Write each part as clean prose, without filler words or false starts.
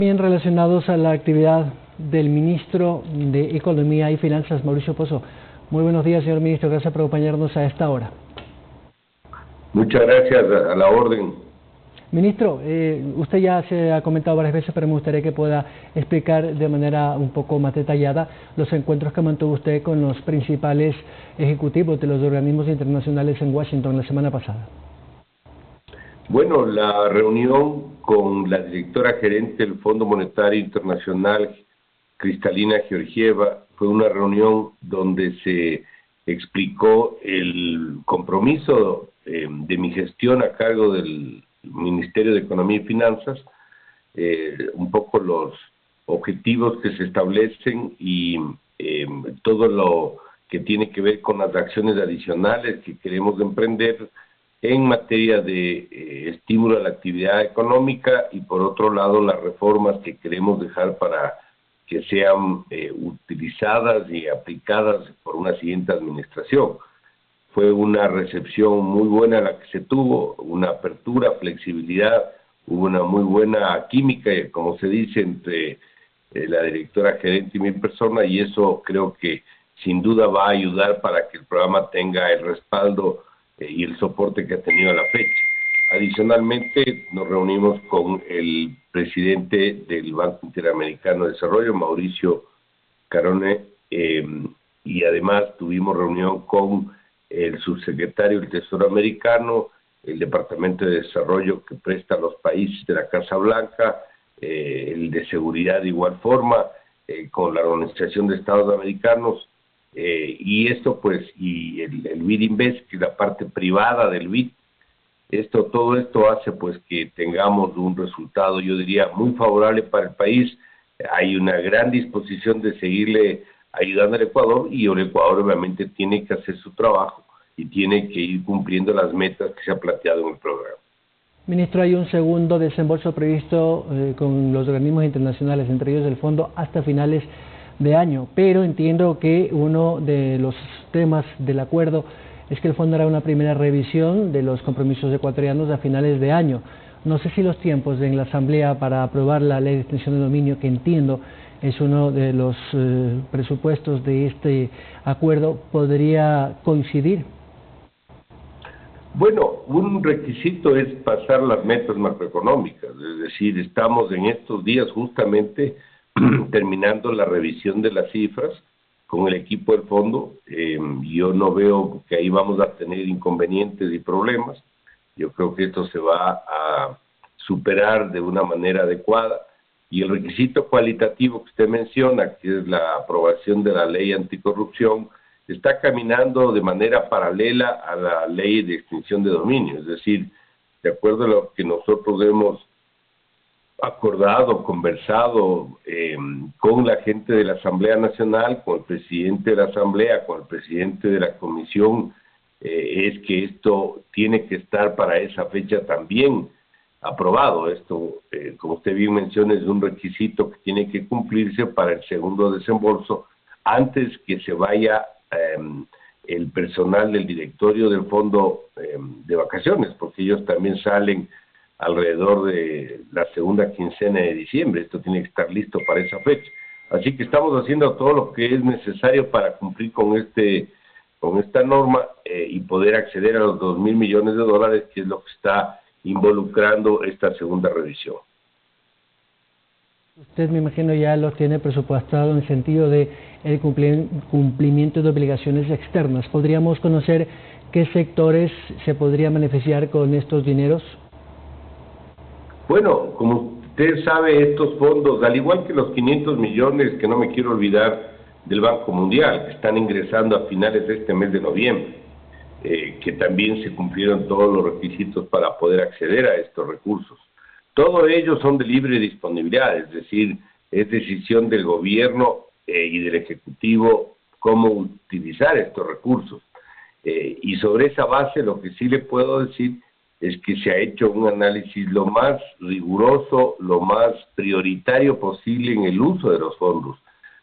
Bien relacionados a la actividad del ministro de Economía y Finanzas, Mauricio Pozo. Muy buenos días, señor ministro. Gracias por acompañarnos a esta hora. Muchas gracias, a la orden. Ministro, usted ya se ha comentado varias veces, pero me gustaría que pueda explicar de manera un poco más detallada los encuentros que mantuvo usted con los principales ejecutivos de los organismos internacionales en Washington la semana pasada. Bueno, la reunión con la directora gerente del Fondo Monetario Internacional, Kristalina Georgieva, fue una reunión donde se explicó el compromiso de mi gestión a cargo del Ministerio de Economía y Finanzas, un poco los objetivos que se establecen y todo lo que tiene que ver con las acciones adicionales que queremos emprender en materia de estímulo a la actividad económica y por otro lado las reformas que queremos dejar para que sean utilizadas y aplicadas por una siguiente administración. Fue una recepción muy buena la que se tuvo, una apertura, flexibilidad, hubo una muy buena química, como se dice, entre la directora gerente y mi persona, y eso creo que sin duda va a ayudar para que el programa tenga el respaldo y el soporte que ha tenido a la fecha. Adicionalmente, nos reunimos con el presidente del Banco Interamericano de Desarrollo, Mauricio Carone, y además tuvimos reunión con el subsecretario del Tesoro americano, el Departamento de Desarrollo que presta a los países de la Casa Blanca, el de Seguridad de igual forma, con la Organización de Estados Americanos, y esto pues, y el BID Invest, que es la parte privada del BID, todo esto hace pues que tengamos un resultado, yo diría, muy favorable para el país. Hay una gran disposición de seguirle ayudando al Ecuador y el Ecuador obviamente tiene que hacer su trabajo y tiene que ir cumpliendo las metas que se ha planteado en el programa. Ministro, hay un segundo desembolso previsto con los organismos internacionales, entre ellos el fondo, hasta finales de año, pero entiendo que uno de los temas del acuerdo es que el fondo hará una primera revisión de los compromisos ecuatorianos a finales de año. No sé si los tiempos en la Asamblea para aprobar la ley de extensión de dominio, que entiendo es uno de los presupuestos de este acuerdo, podría coincidir. Bueno, un requisito es pasar las metas macroeconómicas, es decir, estamos en estos días justamente terminando la revisión de las cifras con el equipo del fondo. Yo no veo que ahí vamos a tener inconvenientes y problemas. Yo creo que esto se va a superar de una manera adecuada. Y el requisito cualitativo que usted menciona, que es la aprobación de la ley anticorrupción, está caminando de manera paralela a la ley de extinción de dominio. Es decir, de acuerdo a lo que nosotros hemos acordado, conversado con la gente de la Asamblea Nacional, con el presidente de la Asamblea, con el presidente de la Comisión, es que esto tiene que estar para esa fecha también aprobado. Esto, como usted bien menciona, es un requisito que tiene que cumplirse para el segundo desembolso antes que se vaya el personal del directorio del fondo de vacaciones, porque ellos también salen alrededor de la segunda quincena de diciembre. Esto tiene que estar listo para esa fecha. Así que estamos haciendo todo lo que es necesario para cumplir con esta norma y poder acceder a los $2.000 millones, que es lo que está involucrando esta segunda revisión. Usted, me imagino, ya lo tiene presupuestado en el sentido de el cumplimiento de obligaciones externas. ¿Podríamos conocer qué sectores se podrían beneficiar con estos dineros? Bueno, como usted sabe, estos fondos, al igual que los 500 millones, que no me quiero olvidar, del Banco Mundial, que están ingresando a finales de este mes de noviembre, que también se cumplieron todos los requisitos para poder acceder a estos recursos. Todos ellos son de libre disponibilidad, es decir, es decisión del gobierno y del Ejecutivo cómo utilizar estos recursos. Y sobre esa base, lo que sí le puedo decir es que se ha hecho un análisis lo más riguroso, lo más prioritario posible en el uso de los fondos.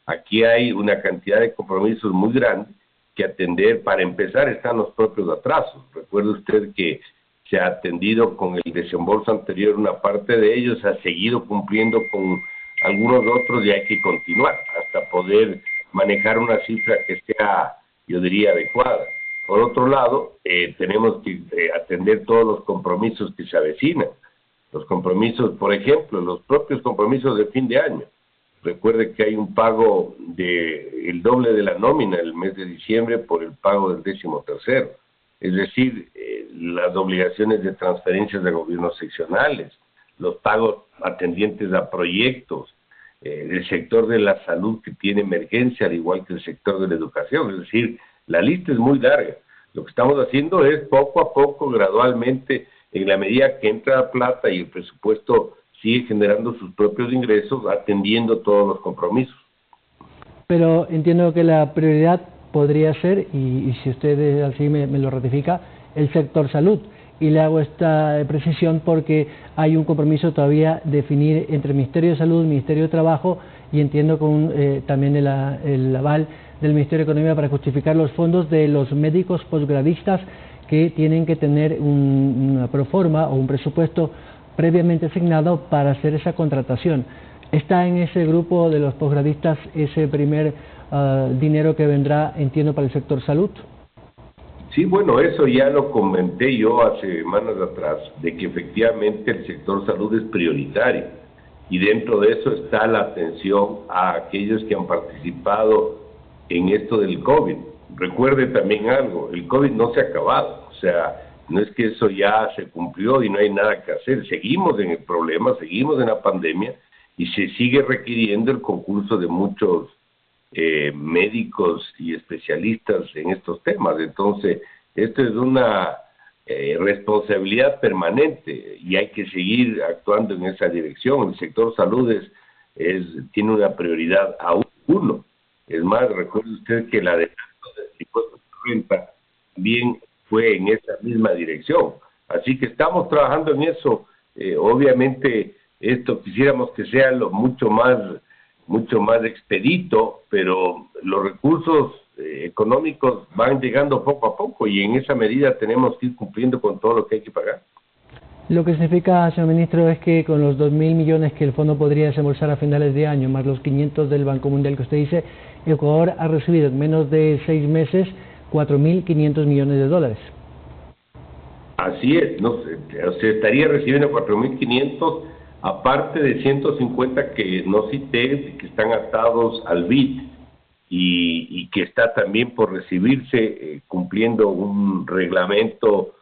Aquí hay una cantidad de compromisos muy grande que atender. Para empezar, están los propios atrasos. Recuerde usted que se ha atendido con el desembolso anterior una parte de ellos, ha seguido cumpliendo con algunos otros y hay que continuar hasta poder manejar una cifra que sea, yo diría, adecuada. Por otro lado, tenemos que atender todos los compromisos que se avecinan. Los compromisos, por ejemplo, los propios compromisos de fin de año. Recuerde que hay un pago el doble de la nómina el mes de diciembre por el pago del 13º. Es decir, las obligaciones de transferencias de gobiernos seccionales, los pagos atendientes a proyectos, el sector de la salud que tiene emergencia, al igual que el sector de la educación. Es decir, la lista es muy larga. Lo que estamos haciendo es poco a poco, gradualmente, en la medida que entra la plata y el presupuesto sigue generando sus propios ingresos, atendiendo todos los compromisos. Pero entiendo que la prioridad podría ser, y si usted así me lo ratifica, el sector salud. Y le hago esta precisión porque hay un compromiso todavía definir entre el Ministerio de Salud, el Ministerio de Trabajo, y entiendo con también el aval del Ministerio de Economía para justificar los fondos de los médicos posgradistas que tienen que tener una proforma o un presupuesto previamente asignado para hacer esa contratación. ¿Está en ese grupo de los posgradistas ese primer dinero que vendrá, entiendo, para el sector salud? Sí, bueno, eso ya lo comenté yo hace semanas atrás, de que efectivamente el sector salud es prioritario y dentro de eso está la atención a aquellos que han participado en esto del COVID. Recuerde también algo, el COVID no se ha acabado, o sea, no es que eso ya se cumplió y no hay nada que hacer, seguimos en el problema, seguimos en la pandemia y se sigue requiriendo el concurso de muchos médicos y especialistas en estos temas. Entonces, esto es una responsabilidad permanente y hay que seguir actuando en esa dirección. El sector salud tiene una prioridad a uno. Es más, recuerde usted que la adelanto del impuesto de renta también fue en esa misma dirección. Así que estamos trabajando en eso. Obviamente, esto quisiéramos que sea mucho más expedito, pero los recursos económicos van llegando poco a poco y en esa medida tenemos que ir cumpliendo con todo lo que hay que pagar. Lo que significa, señor ministro, es que con los 2.000 millones que el fondo podría desembolsar a finales de año, más los 500 del Banco Mundial que usted dice, Ecuador ha recibido en menos de 6 meses 4.500 millones de dólares. Así es, se estaría recibiendo 4.500, aparte de 150 que no cité, que están atados al BID y que está también por recibirse, cumpliendo un reglamento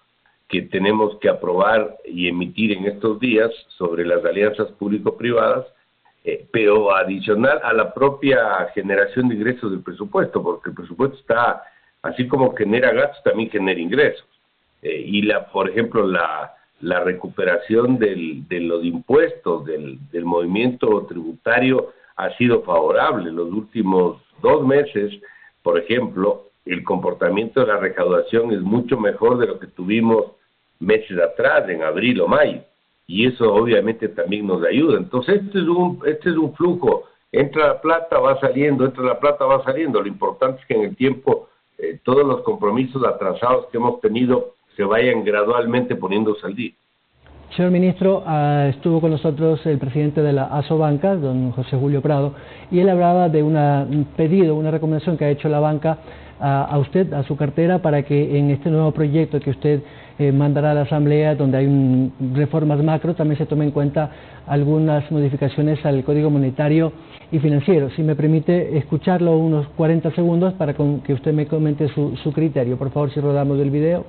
que tenemos que aprobar y emitir en estos días sobre las alianzas público-privadas, pero adicional a la propia generación de ingresos del presupuesto, porque el presupuesto está, así como genera gastos, también genera ingresos. Por ejemplo, la recuperación de los impuestos, del movimiento tributario ha sido favorable. Los últimos 2 meses, por ejemplo, el comportamiento de la recaudación es mucho mejor de lo que tuvimos meses atrás, en abril o mayo, y eso obviamente también nos ayuda. Entonces este es un flujo, entra la plata, va saliendo, entra la plata, va saliendo. Lo importante es que en el tiempo todos los compromisos atrasados que hemos tenido se vayan gradualmente poniéndose al día. Señor ministro, estuvo con nosotros el presidente de la Asobanca, don José Julio Prado, y él hablaba de un pedido, una recomendación que ha hecho la banca a usted, a su cartera, para que en este nuevo proyecto que usted mandará a la Asamblea, donde hay reformas macro, también se tome en cuenta algunas modificaciones al Código Monetario y Financiero. Si me permite escucharlo unos 40 segundos para que usted me comente su criterio. Por favor, si rodamos el video.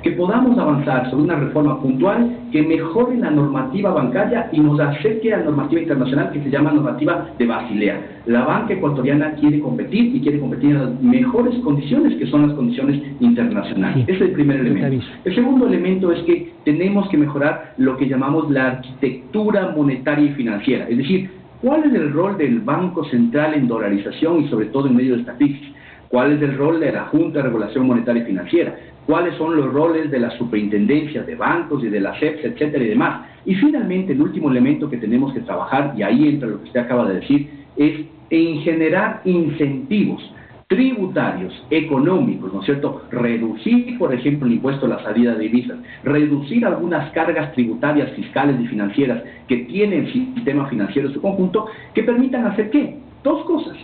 Que podamos avanzar sobre una reforma puntual que mejore la normativa bancaria y nos acerque a la normativa internacional que se llama normativa de Basilea. La banca ecuatoriana quiere competir y quiere competir en las mejores condiciones, que son las condiciones internacionales. Sí. Ese es el primer elemento. El segundo elemento es que tenemos que mejorar lo que llamamos la arquitectura monetaria y financiera. Es decir, ¿cuál es el rol del Banco Central en dolarización y sobre todo en medio de esta crisis? ¿Cuál es el rol de la Junta de Regulación Monetaria y Financiera? ¿Cuáles son los roles de las superintendencias de bancos y de las CEPS, etcétera y demás? Y finalmente, el último elemento que tenemos que trabajar, y ahí entra lo que usted acaba de decir, es en generar incentivos tributarios, económicos, ¿no es cierto? Reducir, por ejemplo, el impuesto a la salida de divisas, reducir algunas cargas tributarias, fiscales y financieras que tiene el sistema financiero en su conjunto, que permitan hacer ¿qué? Dos cosas.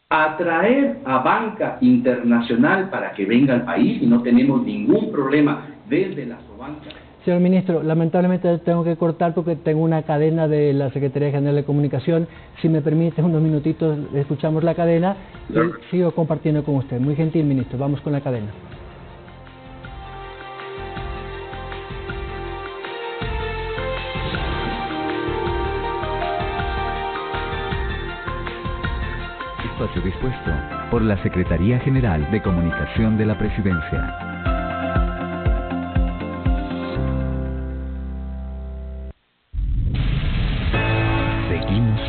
Atraer a banca internacional para que venga al país y no tenemos ningún problema desde la Sobanca. Señor ministro, lamentablemente tengo que cortar porque tengo una cadena de la Secretaría General de Comunicación. Si me permite unos minutitos, escuchamos la cadena y sigo compartiendo con usted. Muy gentil, ministro. Vamos con la cadena. Espacio dispuesto por la Secretaría General de Comunicación de la Presidencia.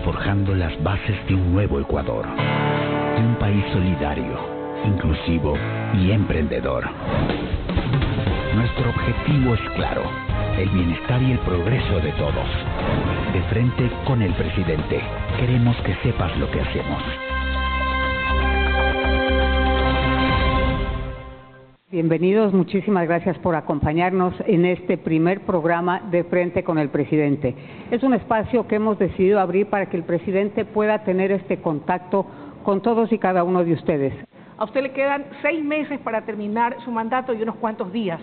Forjando las bases de un nuevo Ecuador, de un país solidario, inclusivo y emprendedor. Nuestro objetivo es claro, el bienestar y el progreso de todos. De frente con el presidente, queremos que sepas lo que hacemos. Bienvenidos, muchísimas gracias por acompañarnos en este primer programa de Frente con el Presidente. Es un espacio que hemos decidido abrir para que el presidente pueda tener este contacto con todos y cada uno de ustedes. A usted le quedan 6 meses para terminar su mandato y unos cuantos días.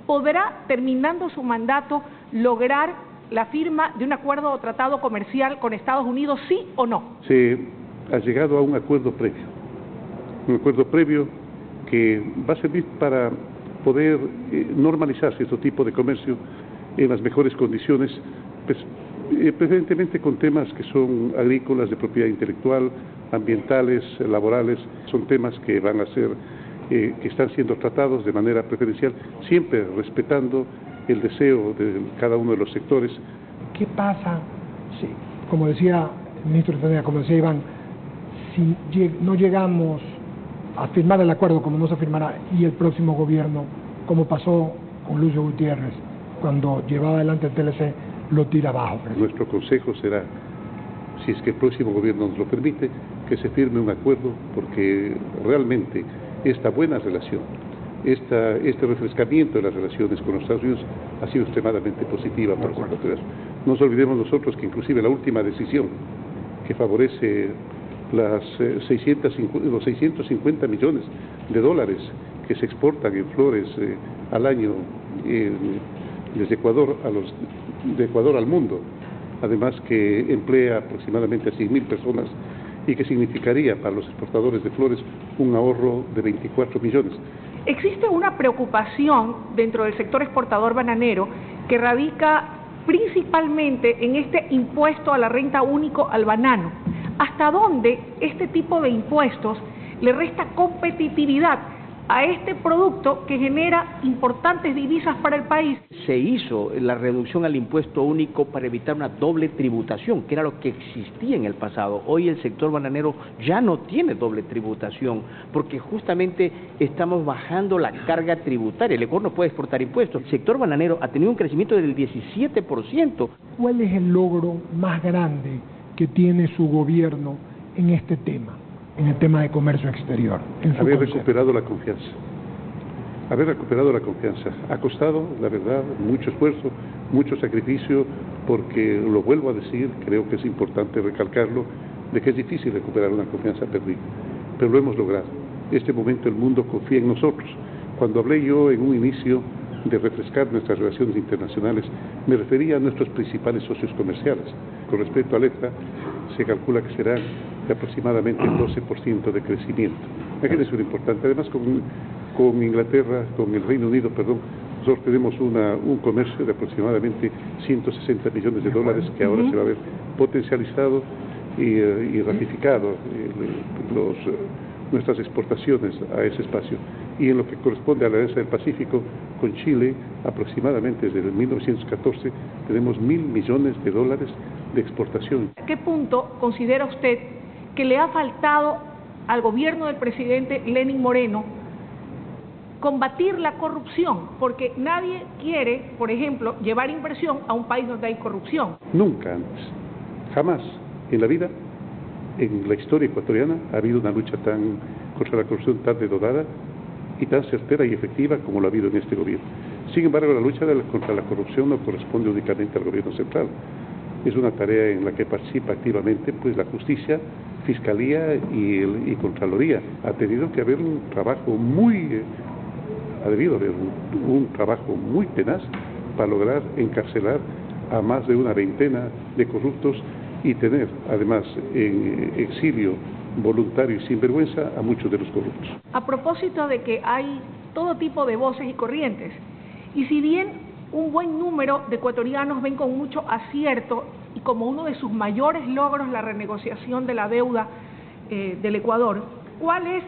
¿Podrá, terminando su mandato, lograr la firma de un acuerdo o tratado comercial con Estados Unidos, sí o no? Se ha llegado a un acuerdo previo que va a servir para poder normalizar cierto tipo de comercio en las mejores condiciones, pues, preferentemente con temas que son agrícolas, de propiedad intelectual, ambientales, laborales. Son temas que van a ser, que están siendo tratados de manera preferencial, siempre respetando el deseo de cada uno de los sectores. ¿Qué pasa, si, como decía el ministro de Economía, como decía Iván, si no llegamos a firmar el acuerdo como no se firmará y el próximo gobierno, como pasó con Lucio Gutiérrez, cuando llevaba adelante el TLC, lo tira abajo? Nuestro consejo será, si es que el próximo gobierno nos lo permite, que se firme un acuerdo, porque realmente esta buena relación, este refrescamiento de las relaciones con los Estados Unidos ha sido extremadamente positiva para los ecuatorianos. No nos olvidemos nosotros que inclusive la última decisión que favorece los 650 millones de dólares que se exportan en flores al año desde Ecuador de Ecuador al mundo, además que emplea aproximadamente a 100.000 personas y que significaría para los exportadores de flores un ahorro de 24 millones. Existe una preocupación dentro del sector exportador bananero que radica principalmente en este impuesto a la renta único al banano. ¿Hasta dónde este tipo de impuestos le resta competitividad a este producto que genera importantes divisas para el país? Se hizo la reducción al impuesto único para evitar una doble tributación, que era lo que existía en el pasado. Hoy el sector bananero ya no tiene doble tributación, porque justamente estamos bajando la carga tributaria. El Ecuador no puede exportar impuestos. El sector bananero ha tenido un crecimiento del 17%. ¿Cuál es el logro más grande que tiene su gobierno en este tema, en el tema de comercio exterior? Haber recuperado la confianza. Ha costado, la verdad, mucho esfuerzo, mucho sacrificio, porque lo vuelvo a decir, creo que es importante recalcarlo, de que es difícil recuperar una confianza perdida, pero lo hemos logrado. En este momento el mundo confía en nosotros. Cuando hablé yo en un inicio de refrescar nuestras relaciones internacionales, me refería a nuestros principales socios comerciales. Con respecto a EFTA, se calcula que será de aproximadamente el 12% de crecimiento. Imagínense lo importante. Además, con Inglaterra, con el Reino Unido, nosotros tenemos un comercio de aproximadamente 160 millones de dólares que ahora se va a ver potencializado y ratificado nuestras exportaciones a ese espacio. Y en lo que corresponde a la Alianza del Pacífico, con Chile, aproximadamente desde 1914, tenemos 1.000 millones de dólares de exportación. ¿A qué punto considera usted que le ha faltado al gobierno del presidente Lenín Moreno combatir la corrupción? Porque nadie quiere, por ejemplo, llevar inversión a un país donde hay corrupción. Nunca antes, jamás en la vida, en la historia ecuatoriana, ha habido una lucha tan contra la corrupción tan denodada y tan certera y efectiva como lo ha habido en este gobierno. Sin embargo, la lucha contra la corrupción no corresponde únicamente al gobierno central. Es una tarea en la que participa activamente pues la justicia, fiscalía y contraloría. Ha tenido que haber un trabajo ha debido haber un trabajo muy tenaz para lograr encarcelar a más de una veintena de corruptos y tener, además, en exilio voluntario y sin vergüenza a muchos de los corruptos. A propósito de que hay todo tipo de voces y corrientes, y si bien un buen número de ecuatorianos ven con mucho acierto y como uno de sus mayores logros la renegociación de la deuda del Ecuador, ¿cuál es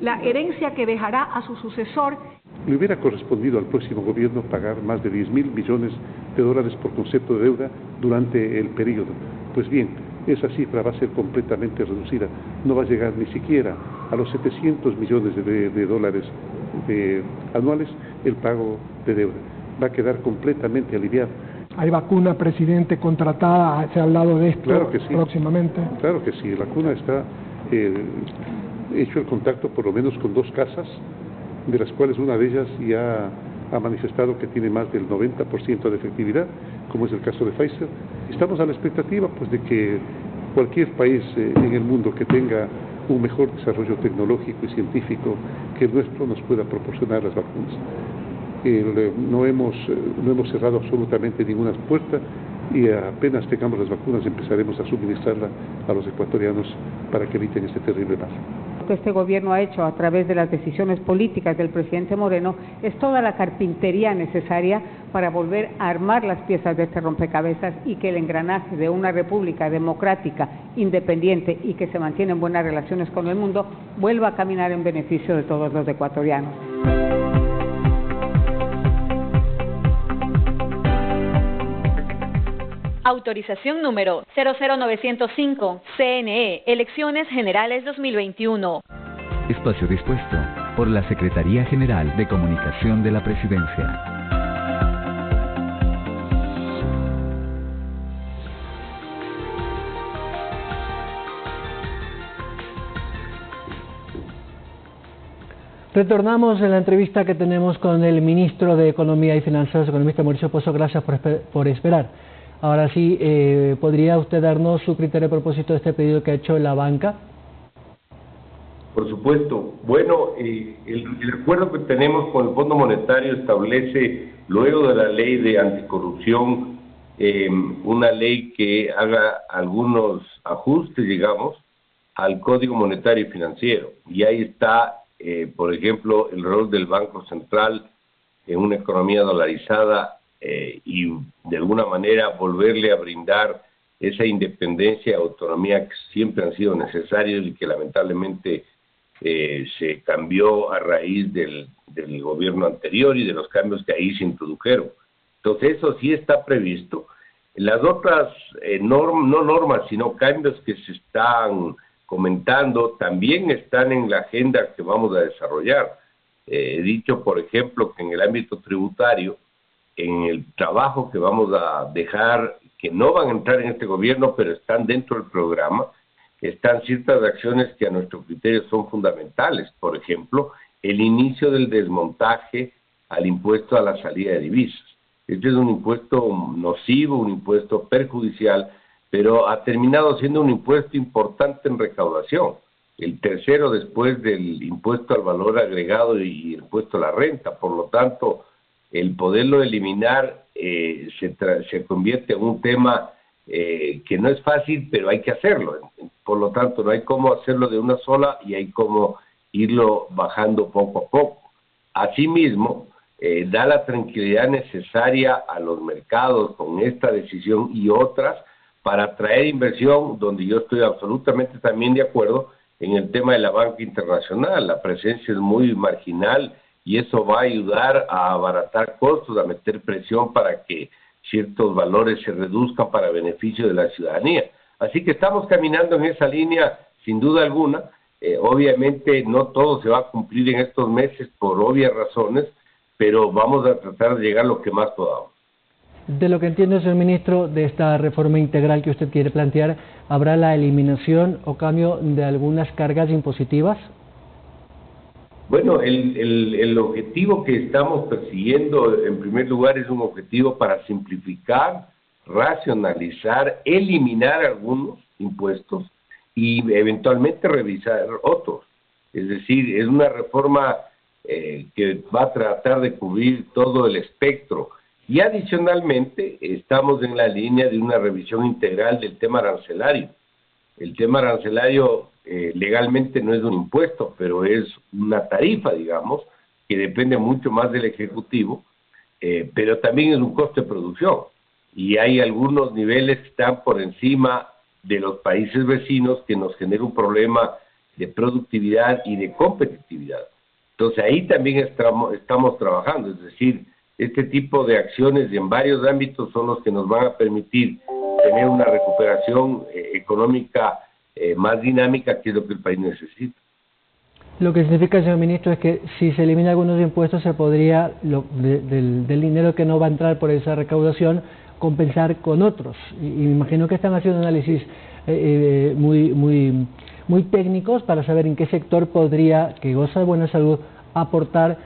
la herencia que dejará a su sucesor? Le hubiera correspondido al próximo gobierno pagar más de 10.000 millones de dólares por concepto de deuda durante el periodo. Pues bien, esa cifra va a ser completamente reducida. No va a llegar ni siquiera a los 700 millones de dólares anuales el pago de deuda. Va a quedar completamente aliviado. ¿Hay vacuna, presidente, contratada? ¿Se ha hablado de esto claro que sí. Próximamente? Claro que sí. La vacuna está hecho el contacto por lo menos con 2 casas, de las cuales una de ellas ya ha manifestado que tiene más del 90% de efectividad, como es el caso de Pfizer. Estamos a la expectativa pues de que cualquier país en el mundo que tenga un mejor desarrollo tecnológico y científico que el nuestro nos pueda proporcionar las vacunas. No hemos cerrado absolutamente ninguna puerta y apenas tengamos las vacunas empezaremos a suministrarlas a los ecuatorianos para que eviten este terrible mal. Lo que este gobierno ha hecho a través de las decisiones políticas del presidente Moreno es toda la carpintería necesaria para volver a armar las piezas de este rompecabezas y que el engranaje de una república democrática, independiente y que se mantiene en buenas relaciones con el mundo vuelva a caminar en beneficio de todos los ecuatorianos. Autorización número 00905, CNE, Elecciones Generales 2021. Espacio dispuesto por la Secretaría General de Comunicación de la Presidencia. Retornamos en la entrevista que tenemos con el ministro de Economía y Finanzas, economista Mauricio Pozo. Gracias por esperar. Ahora sí, ¿podría usted darnos su criterio a propósito de este pedido que ha hecho la banca? Por supuesto. Bueno, el acuerdo que tenemos con el Fondo Monetario establece, luego de la ley de anticorrupción, una ley que haga algunos ajustes, digamos, al Código Monetario y Financiero. Y ahí está, por ejemplo, el rol del Banco Central en una economía dolarizada, y de alguna manera volverle a brindar esa independencia y autonomía que siempre han sido necesarios y que lamentablemente se cambió a raíz del gobierno anterior y de los cambios que ahí se introdujeron. Entonces eso sí está previsto. Las otras no normas, sino cambios que se están comentando también están en la agenda que vamos a desarrollar. He dicho, por ejemplo, que en el ámbito tributario, en el trabajo que vamos a dejar, que no van a entrar en este gobierno, pero están dentro del programa, están ciertas acciones que a nuestro criterio son fundamentales. Por ejemplo, el inicio del desmontaje al impuesto a la salida de divisas. Este es un impuesto nocivo, un impuesto perjudicial, pero ha terminado siendo un impuesto importante en recaudación. El tercero después del impuesto al valor agregado y el impuesto a la renta. Por lo tanto, el poderlo eliminar se convierte en un tema que no es fácil, pero hay que hacerlo. Por lo tanto, no hay cómo hacerlo de una sola y hay cómo irlo bajando poco a poco. Asimismo, da la tranquilidad necesaria a los mercados con esta decisión y otras para atraer inversión, donde yo estoy absolutamente también de acuerdo en el tema de la banca internacional. La presencia es muy marginal y eso va a ayudar a abaratar costos, a meter presión para que ciertos valores se reduzcan para beneficio de la ciudadanía. Así que estamos caminando en esa línea sin duda alguna. Obviamente no todo se va a cumplir en estos meses por obvias razones, pero vamos a tratar de llegar lo que más podamos. De lo que entiendo, señor ministro, de esta reforma integral que usted quiere plantear, ¿habrá la eliminación o cambio de algunas cargas impositivas? Bueno, el objetivo que estamos persiguiendo, en primer lugar, es un objetivo para simplificar, racionalizar, eliminar algunos impuestos y eventualmente revisar otros. Es decir, es una reforma que va a tratar de cubrir todo el espectro. Y adicionalmente, estamos en la línea de una revisión integral del tema arancelario. El tema arancelario legalmente no es un impuesto, pero es una tarifa, digamos, que depende mucho más del Ejecutivo, pero también es un costo de producción. Y hay algunos niveles que están por encima de los países vecinos que nos genera un problema de productividad y de competitividad. Entonces ahí también estamos trabajando, es decir, este tipo de acciones en varios ámbitos son los que nos van a permitir tener una recuperación económica más dinámica, que es lo que el país necesita. Lo que significa, señor ministro, es que si se eliminan algunos impuestos, se podría, del dinero que no va a entrar por esa recaudación, compensar con otros. Y me imagino que están haciendo análisis muy técnicos para saber en qué sector podría, que goza de buena salud, aportar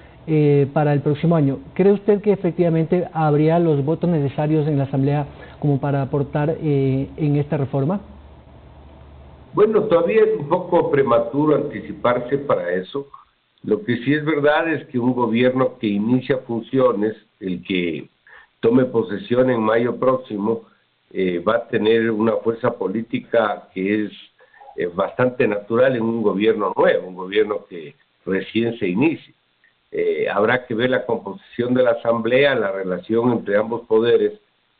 para el próximo año. ¿Cree usted que efectivamente habría los votos necesarios en la Asamblea como para aportar en esta reforma? Bueno, todavía es un poco prematuro anticiparse para eso. Lo que sí es verdad es que un gobierno que inicia funciones, el que tome posesión en mayo próximo, va a tener una fuerza política que es bastante natural en un gobierno nuevo, un gobierno que recién se inicia. Habrá que ver la composición de la Asamblea, la relación entre ambos poderes,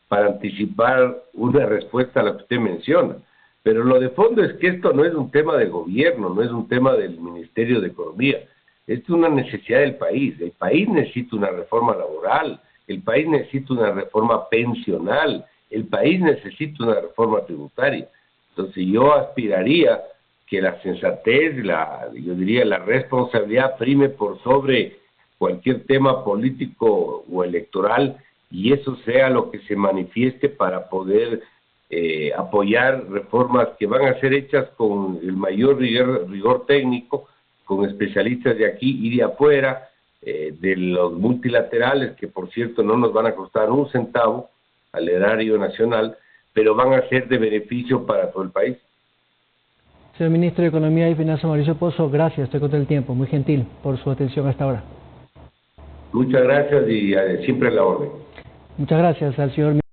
para anticipar una respuesta a lo que usted menciona. Pero lo de fondo es que esto no es un tema del gobierno, no es un tema del Ministerio de Economía. Esto es una necesidad del país. El país necesita una reforma laboral, el país necesita una reforma pensional, el país necesita una reforma tributaria. Entonces yo aspiraría que la sensatez, yo diría la responsabilidad prime por sobre cualquier tema político o electoral, y eso sea lo que se manifieste para poder apoyar reformas que van a ser hechas con el mayor rigor técnico, con especialistas de aquí y de afuera, de los multilaterales, que por cierto no nos van a costar un centavo al erario nacional, pero van a ser de beneficio para todo el país. Señor Ministro de Economía y Finanzas, Mauricio Pozo, gracias, estoy contra el tiempo, muy gentil por su atención hasta ahora. Muchas gracias y siempre a la orden. Muchas gracias al señor